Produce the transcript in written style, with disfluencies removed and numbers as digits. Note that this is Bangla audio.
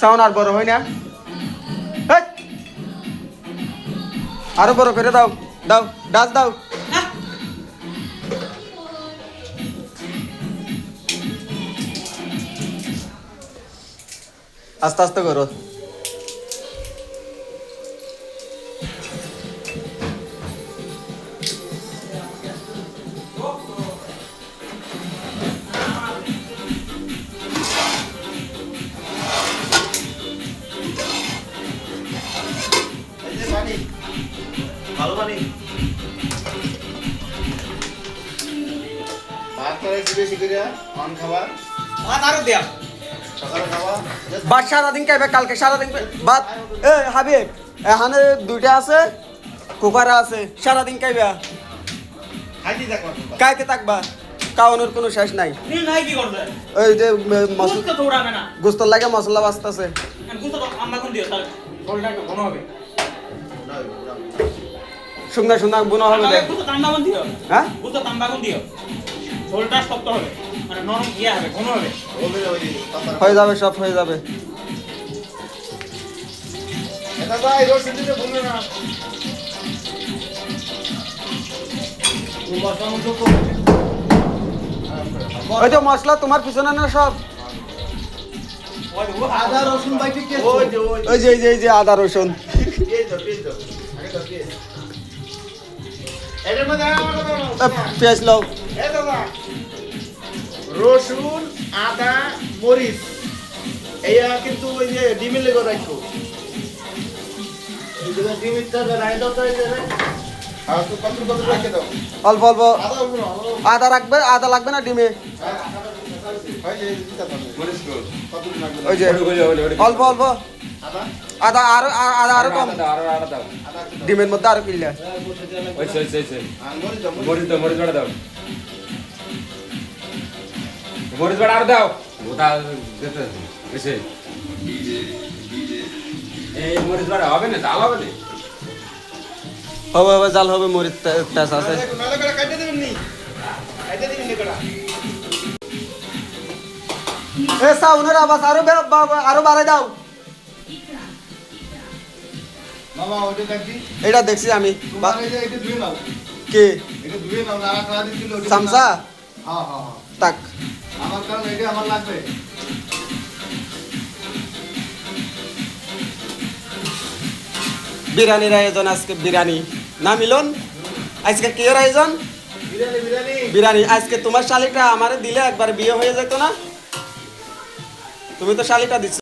সাউন্ড আর বড় হয় না আরো বড় করে দাও দাও ডাস দাও আস্তে আস্তে করো ভালো পানি ভাত করে বেশি করে অন খাবার ভাত আরো দেয়া সকালে খাওয়া বাদ সারাদিন খাইবে কালকে সারাদিন বাদ এ হাবিব এখানে দুইটা আছে কুকারা আছে সারাদিন খাইবে খাইতে থাকবা কাইতে থাকবা কাউনের কোনো শেষ নাই নীল নাই কি করবে ওই যে গুস্ত তো উড়াবে না গোস্তর লাগে মশলা বাঁচতেছে গুস্ত তো আম্মা কোন দিও তাহলে ঝোলটা একটু ঘন হবে শুকনা শুকনা বোনা হবে দেখ গুস্ত তাম্বা কোন দিও হ্যাঁ গুস্ত তাম্বা কোন দিও ঝোলটা শক্ত হবে মানে নরম ইয়ে হবে ঘন হবে হয়ে যাবে সব হয়ে যাবে এটা ভাই রসুন দিতে ভুলবে না ওই যে মশলা তোমার পিছনে না সব আদা রসুন ভাই ঠিক আছে ওই যে এই যে আদা রসুন পেঁয়াজ আগে তো পেঁয়াজ এটার মধ্যে পেঁয়াজ লও এ দাদা রসুন আদা মরিচ এইয়া কিন্তু ওই যে ডিমের লেগে রাখো এই যে ডিমের টাকা রাই দাও তো এই যে আর তো কত কত রেখে দাও অল্প অল্প আদা উনো আদা রাখবে আদা লাগবে না ডিমে ভাই এই দিতে পারবে মরিচ কত লাগবে ওই যে অল্প অল্প আদা আদা আরো কম ডিমের মধ্যে আরো কিনলে আর মরিচ দাও মরিচ বাড়া আর দাও ওটা দিতে এসে এই মরিচ বাড়া হবে না জাল হবে না হবে জাল হবে মরিচ তেজ আছে নালে করে কাটতে দিবেন নি কাটতে দিবেন নি কটা এ সাউনের আওয়াজ আরো বাড়াই দাও মামা ওটা কাটি এটা দেখছি আমি তোমার এই যে এটা ধুয়ে নাও কে এটা ধুয়ে নাও নাড়া খাওয়া দিছিল ওটা সামসা হ্যাঁ হ্যাঁ হ্যাঁ তাক আমার কারণ এটা আমার লাগবে বিরিয়ানির আয়োজন আজকে বিরিয়ানি না মিলন আজকে কি এর আয়োজন বিরিয়ানি বিরিয়ানি বিরিয়ানি আজকে তোমার শালিটা আমারে দিলে একবার বিয়ে হয়ে যেত না তুমি তো শালিটা দিচ্ছ